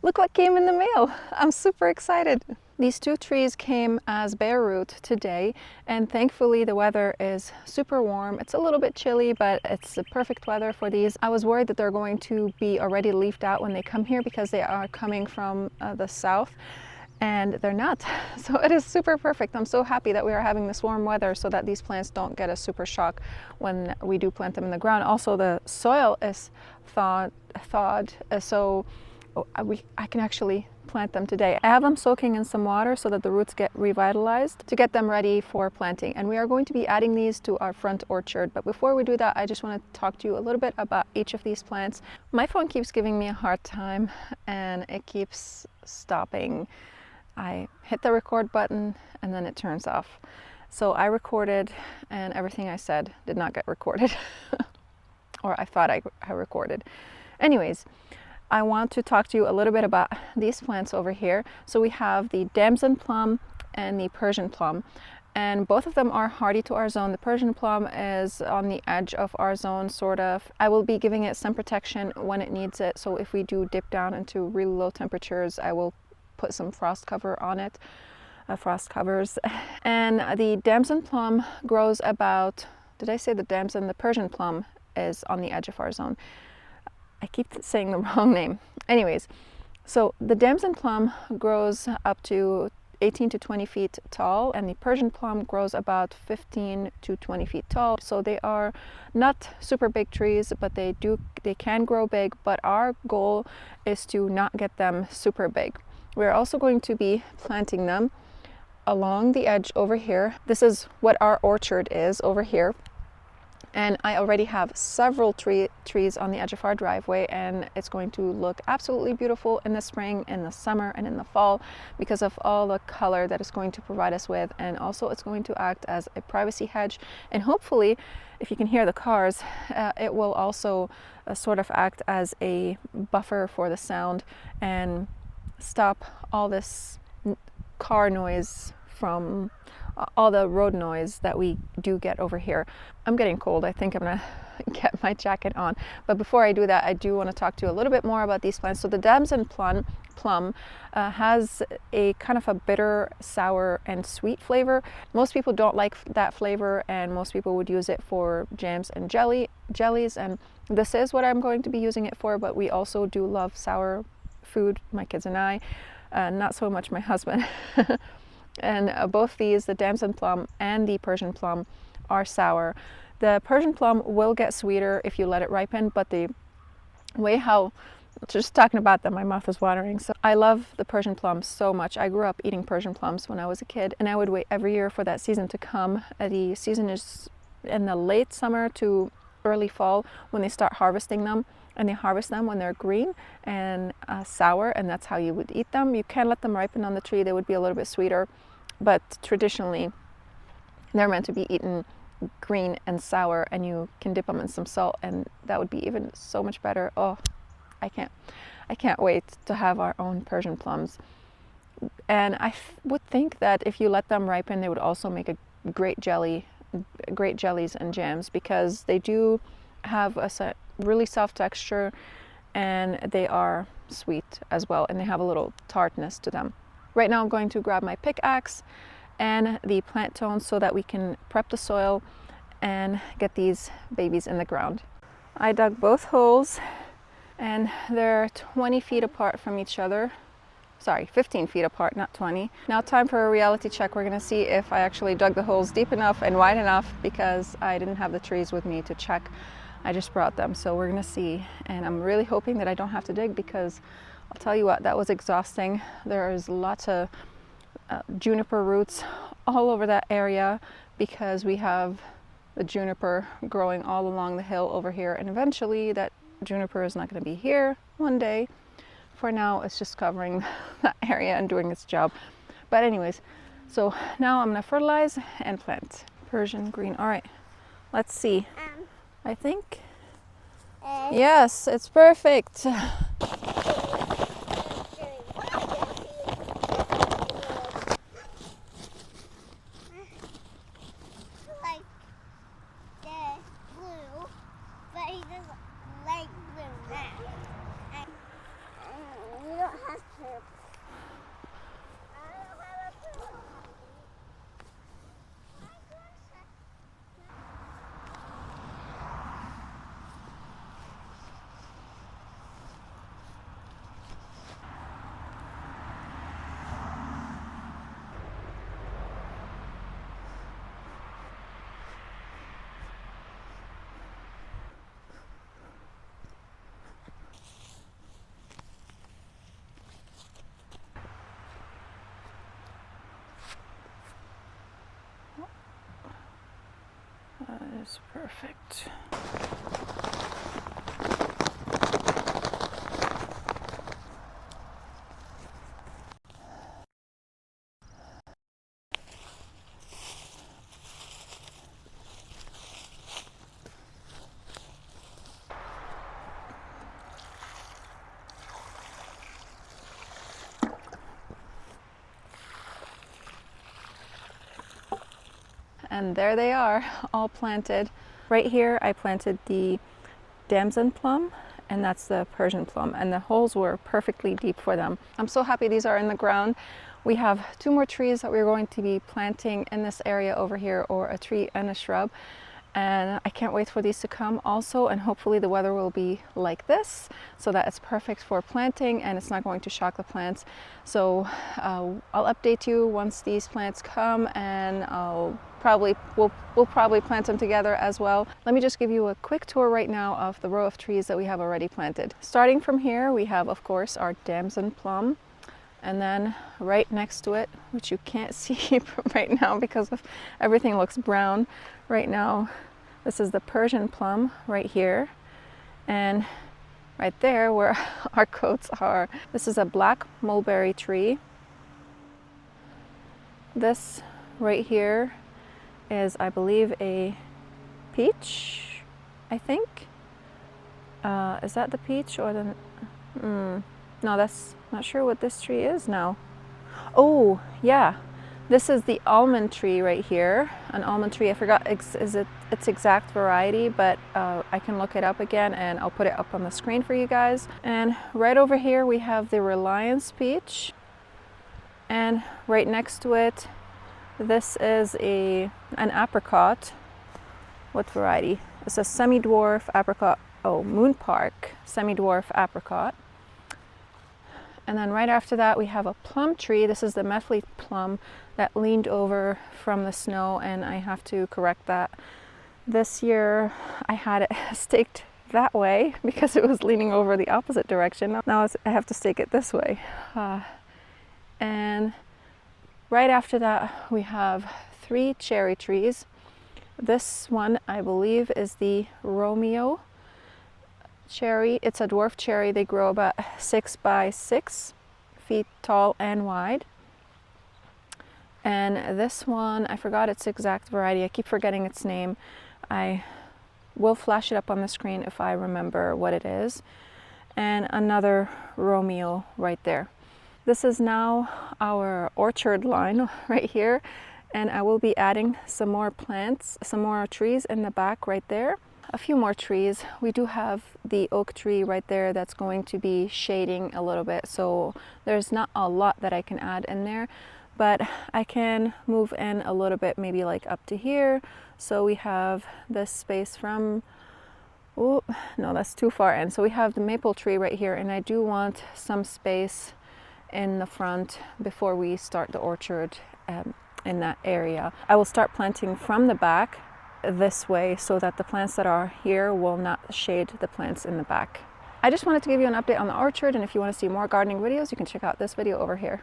Look what came in the mail. I'm super excited. These two trees came as bare root today, and thankfully the weather is super warm. It's a little bit chilly, but it's the perfect weather for these. I was worried that they're going to be already leafed out when they come here because they are coming from the south, and they're not. So it is super perfect. I'm so happy that we are having this warm weather so that these plants don't get a super shock when we do plant them in the ground. Also, the soil is thawed, so I can actually plant them today. I have them soaking in some water so that the roots get revitalized to get them ready for planting. And we are going to be adding these to our front orchard. But before we do that, I just want to talk to you a little bit about each of these plants. My phone keeps giving me a hard time and it keeps stopping. I hit the record button and then it turns off. So I recorded and everything I said did not get recorded. Or I thought I recorded. Anyways, I want to talk to you a little bit about these plants over here. So we have the damson plum and the Persian plum, and both of them are hardy to our zone. The Persian plum is on the edge of our zone, sort of. I will be giving it some protection when it needs it. So if we do dip down into really low temperatures, I will put some frost cover on it, frost covers. And the damson plum grows about, did I say the damson? The Persian plum is on the edge of our zone. I keep saying the wrong name. Anyways, so the damson plum grows up to 18 to 20 feet tall, and the Persian plum grows about 15 to 20 feet tall. So they are not super big trees, but they can grow big, but our goal is to not get them super big. We're also going to be planting them along the edge over here. This is what our orchard is over here. And I already have several trees on the edge of our driveway, and it's going to look absolutely beautiful in the spring, in the summer, and in the fall because of all the color that it's going to provide us with. And also it's going to act as a privacy hedge. And hopefully, if you can hear the cars, it will also sort of act as a buffer for the sound and stop all this car noise from all the road noise that we do get over here. I'm getting cold. I think I'm gonna get my jacket on. But before I do that, I do want to talk to you a little bit more about these plants. So the damson plum has a kind of a bitter, sour, and sweet flavor. Most people don't like that flavor, and most people would use it for jams and jellies. And this is what I'm going to be using it for. But we also do love sour food, my kids and I. Not so much my husband. And both these, the damson plum and the Persian plum, are sour. The Persian plum will get sweeter if you let it ripen, but the way how, just talking about them, my mouth is watering. So I love the Persian plum so much. I grew up eating Persian plums when I was a kid, and I would wait every year for that season to come. The season is in the late summer to early fall when they start harvesting them. And they harvest them when they're green and sour, and that's how you would eat them. You can let them ripen on the tree. They would be a little bit sweeter, but traditionally they're meant to be eaten green and sour, and you can dip them in some salt, and that would be even so much better. Oh, I can't wait to have our own Persian plums. And I would think that if you let them ripen, they would also make a great jellies and jams, because they do have a really soft texture, and they are sweet as well, and they have a little tartness to them. Right now I'm going to grab my pickaxe and the plant tones so that we can prep the soil and get these babies in the ground. I dug both holes, and they're 20 feet apart from each other. Sorry, 15 feet apart, not 20. Now time for a reality check. We're gonna see if I actually dug the holes deep enough and wide enough, because I didn't have the trees with me to check. I just brought them, so we're gonna see. And I'm really hoping that I don't have to dig, because I'll tell you what, that was exhausting. There is lots of juniper roots all over that area, because we have the juniper growing all along the hill over here, and eventually that juniper is not going to be here one day. For now, it's just covering that area and doing its job. But anyways, so now I'm gonna fertilize and plant Persian green. All right, let's see. I think, yes, it's perfect. That is perfect. And there they are, all planted. Right here I planted the damson plum, and that's the Persian plum, and the holes were perfectly deep for them. I'm so happy these are in the ground. We have 2 more trees that we're going to be planting in this area over here, or a tree and a shrub. And I can't wait for these to come also, and hopefully the weather will be like this so that it's perfect for planting and it's not going to shock the plants. So I'll update you once these plants come, and we'll probably plant them together as well. Let me just give you a quick tour right now of the row of trees that we have already planted. Starting from here, we have of course our damson plum, and then right next to it, which you can't see right now because of everything looks brown right now, this is the Persian plum right here, and right there where our coats are, this is a black mulberry tree. This right here is, I believe, a peach, I think. Is that the peach or the... no, that's not sure what this tree is now. Oh, yeah. This is the almond tree right here. An almond tree. I forgot its exact variety, but I can look it up again and I'll put it up on the screen for you guys. And right over here we have the Reliance peach. And right next to it, this is an apricot. What variety? It's a semi-dwarf apricot. Oh, Moon Park semi-dwarf apricot. And then right after that we have a plum tree. This is the Methley plum that leaned over from the snow, and I have to correct that. This year I had it staked that way because it was leaning over the opposite direction. Now I have to stake it this way. And right after that we have 3 cherry trees. This one I believe is the Romeo cherry. It's a dwarf cherry. They grow about 6 by 6 feet tall and wide. And this one, I forgot its exact variety. I keep forgetting its name. I will flash it up on the screen if I remember what it is. And another Romeo right there. This is now our orchard line right here, and I will be adding some more plants, some more trees in the back right there. A few more trees. We do have the oak tree right there that's going to be shading a little bit, so there's not a lot that I can add in there, but I can move in a little bit, maybe like up to here. So we have this space from, oh no, that's too far in. So we have the maple tree right here, and I do want some space in the front before we start the orchard in that area. I will start planting from the back this way so that the plants that are here will not shade the plants in the back. I just wanted to give you an update on the orchard, and if you want to see more gardening videos, you can check out this video over here.